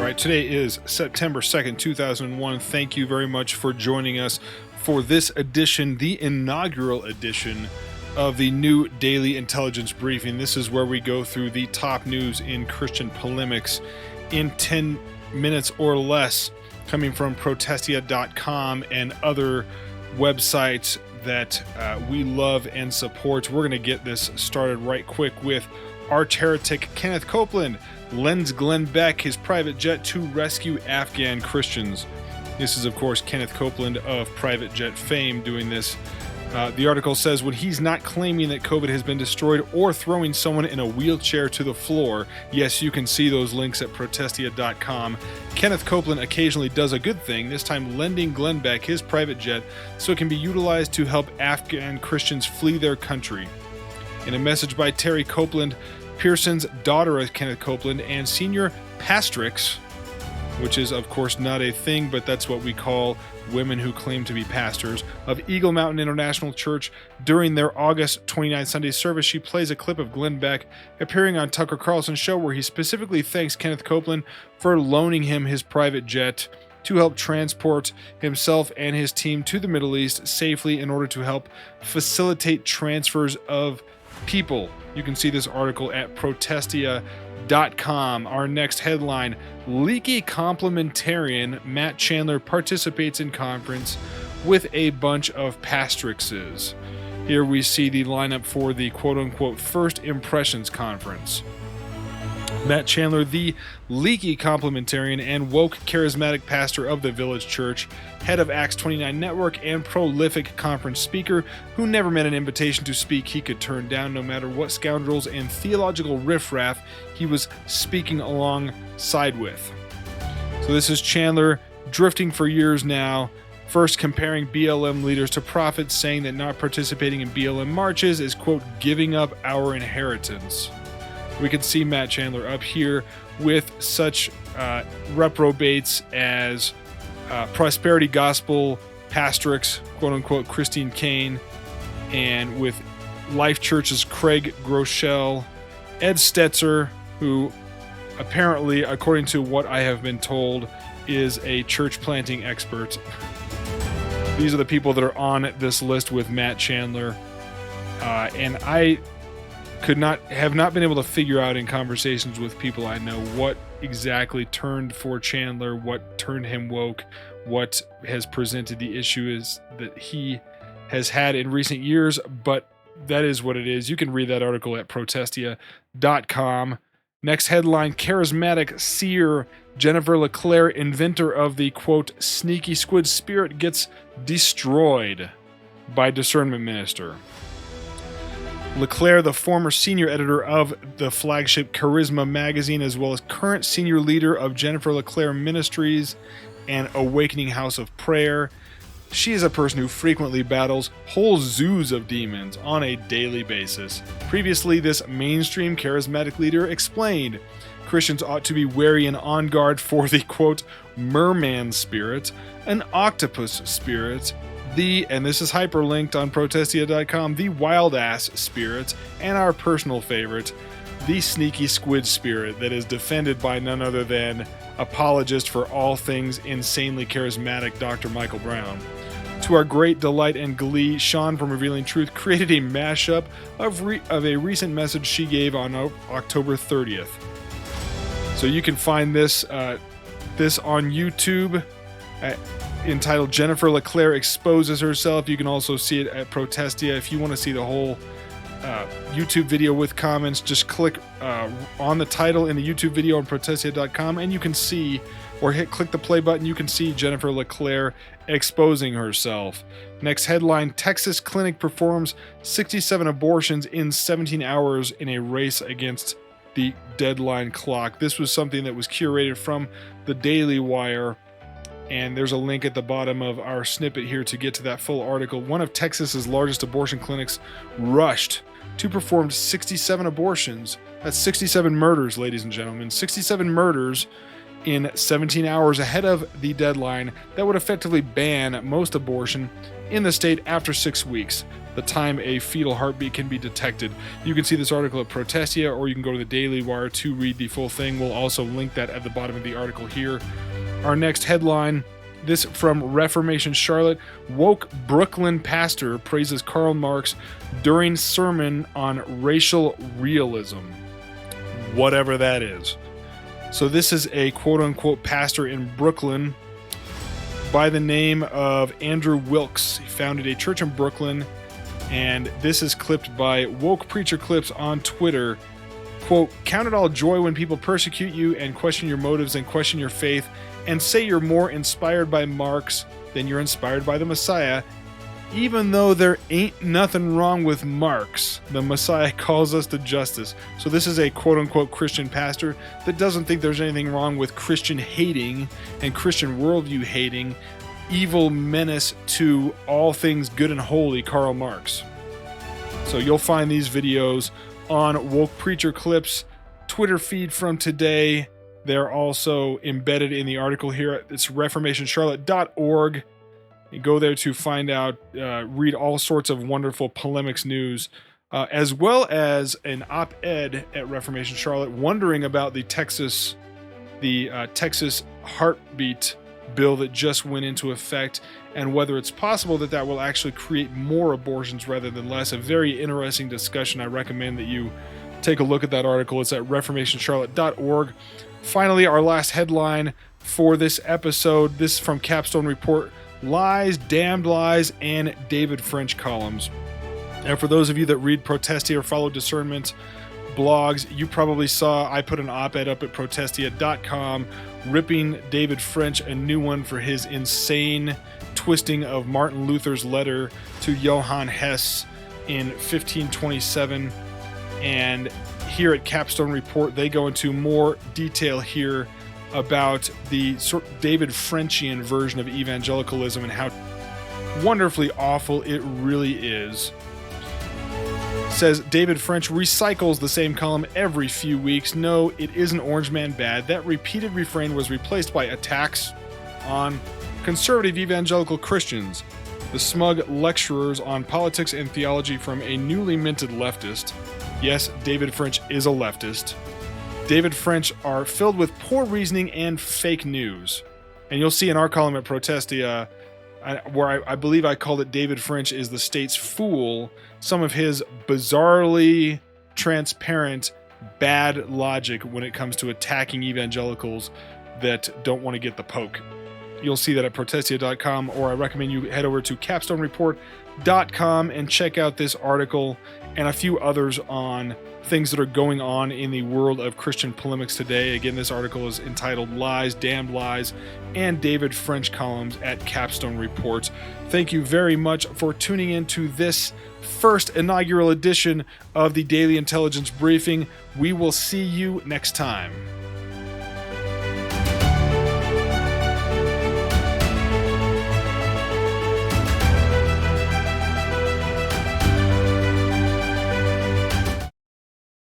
right, today is September 2nd, 2001. Thank you very much for joining us for this edition, the inaugural edition of the new Daily Intelligence Briefing. This is where we go through the top news in Christian polemics in 10 minutes or less, coming from Protestia.com and other websites that we love and support. We're going to get this started right quick with Heretic Kenneth Copeland lends Glenn Beck his private jet to rescue Afghan Christians. This is, of course, Kenneth Copeland of private jet fame doing this. The article says, when he's not claiming that COVID has been destroyed or throwing someone in a wheelchair to the floor, yes, you can see those links at Protestia.com, Kenneth Copeland occasionally does a good thing, this time lending Glenn Beck his private jet so it can be utilized to help Afghan Christians flee their country. In a message by Terry Copeland, Pearson's daughter of Kenneth Copeland and senior Pastrixes, which is, of course, not a thing, but that's what we call women who claim to be pastors, of Eagle Mountain International Church. During their August 29th Sunday service, she plays a clip of Glenn Beck appearing on Tucker Carlson's show where he specifically thanks Kenneth Copeland for loaning him his private jet to help transport himself and his team to the Middle East safely in order to help facilitate transfers of people. You can see this article at Protestia.com. Our next headline, Leaky Complementarian Matt Chandler participates in conference with a bunch of Pastrixes. Here we see the lineup for the quote-unquote First Impressions Conference. Matt Chandler, the Leaky Complementarian and woke charismatic pastor of the Village Church, head of Acts 29 Network, and prolific conference speaker who never met an invitation to speak he could turn down no matter what scoundrels and theological riffraff he was speaking alongside with. So this is Chandler drifting for years now, first comparing BLM leaders to prophets, saying that not participating in BLM marches is, quote, giving up our inheritance. We can see Matt Chandler up here with such reprobates as Prosperity Gospel Pastrix, quote-unquote Christine Kane, and with Life Church's Craig Groeschel, Ed Stetzer, who apparently, according to what I have been told, is a church planting expert. These are the people that are on this list with Matt Chandler, and I have not been able to figure out in conversations with people I know what exactly turned for Chandler, what turned him woke, what has presented the issues that he has had in recent years, but that is what it is. You can read that article at Protestia.com. Next headline, Charismatic Seer Jennifer Leclaire, inventor of the, quote, sneaky squid spirit, gets destroyed by Discernment minister. Leclaire, the former senior editor of the flagship Charisma magazine, as well as current senior leader of Jennifer Leclaire Ministries and Awakening House of Prayer. She is a person who frequently battles whole zoos of demons on a daily basis. Previously, this mainstream charismatic leader explained Christians ought to be wary and on guard for the, quote, merman spirit, an octopus spirit, and this is hyperlinked on Protestia.com, the wild ass spirit, and our personal favorite, the sneaky squid spirit that is defended by none other than apologist for all things insanely charismatic Dr. Michael Brown. To our great delight and glee, Sean from Revealing Truth created a mashup of a recent message she gave on October 30th. So you can find this on YouTube entitled Jennifer Leclaire Exposes Herself. You can also see it at Protestia. If you want to see the whole YouTube video with comments, just click on the title in the YouTube video on Protestia.com and you can see, or click the play button, you can see Jennifer Leclaire exposing herself. Next headline, Texas clinic performs 67 abortions in 17 hours in a race against the deadline clock. This was something that was curated from the Daily Wire, and there's a link at the bottom of our snippet here to get to that full article. One of Texas's largest abortion clinics rushed to perform 67 abortions. That's 67 murders, ladies and gentlemen. 67 murders in 17 hours ahead of the deadline that would effectively ban most abortion in the state after 6 weeks, the time a fetal heartbeat can be detected. You can see this article at Protestia, or you can go to the Daily Wire to read the full thing. We'll also link that at the bottom of the article here. Our next headline, this from Reformation Charlotte: woke Brooklyn pastor praises Karl Marx during sermon on racial realism. Whatever that is. So this is a quote-unquote pastor in Brooklyn by the name of Andrew Wilkes. He founded a church in Brooklyn, and this is clipped by Woke Preacher Clips on Twitter. Quote, "Count it all joy when people persecute you and question your motives and question your faith and say you're more inspired by Marx than you're inspired by the Messiah. Even though there ain't nothing wrong with Marx, the Messiah calls us to justice." So this is a quote-unquote Christian pastor that doesn't think there's anything wrong with Christian hating and Christian worldview hating evil menace to all things good and holy Karl Marx. So you'll find these videos on Woke Preacher Clips Twitter feed from today. They're also embedded in the article here. It's reformationcharlotte.org. You go there to find out, read all sorts of wonderful polemics news, as well as an op-ed at Reformation Charlotte wondering about the Texas heartbeat bill that just went into effect and whether it's possible that that will actually create more abortions rather than less. A very interesting discussion. I recommend that you take a look at that article. It's at reformationcharlotte.org. Finally, our last headline for this episode, this is from Capstone Report: Lies, Damned Lies, and David French columns. And for those of you that read Protestia or follow Discernment blogs, you probably saw I put an op-ed up at protestia.com ripping David French a new one for his insane twisting of Martin Luther's letter to Johann Hess in 1527. And here at Capstone Report, they go into more detail here about the sort of David Frenchian version of evangelicalism and how wonderfully awful it really is. Says David French recycles the same column every few weeks. No, it isn't Orange Man bad. That repeated refrain was replaced by attacks on conservative evangelical Christians, the smug lecturers on politics and theology from a newly minted leftist. Yes, David French is a leftist. David French are filled with poor reasoning and fake news. And you'll see in our column at Protestia, where I believe I called it David French is the state's fool, some of his bizarrely transparent bad logic when it comes to attacking evangelicals that don't want to get the poke. You'll see that at protestia.com, or I recommend you head over to capstonereport.com and check out this article and a few others on things that are going on in the world of Christian polemics today. Again, this article is entitled Lies, Damned Lies, and David French columns at Capstone Reports. Thank you very much for tuning in to this first inaugural edition of the Daily Intelligence Briefing. We will see you next time.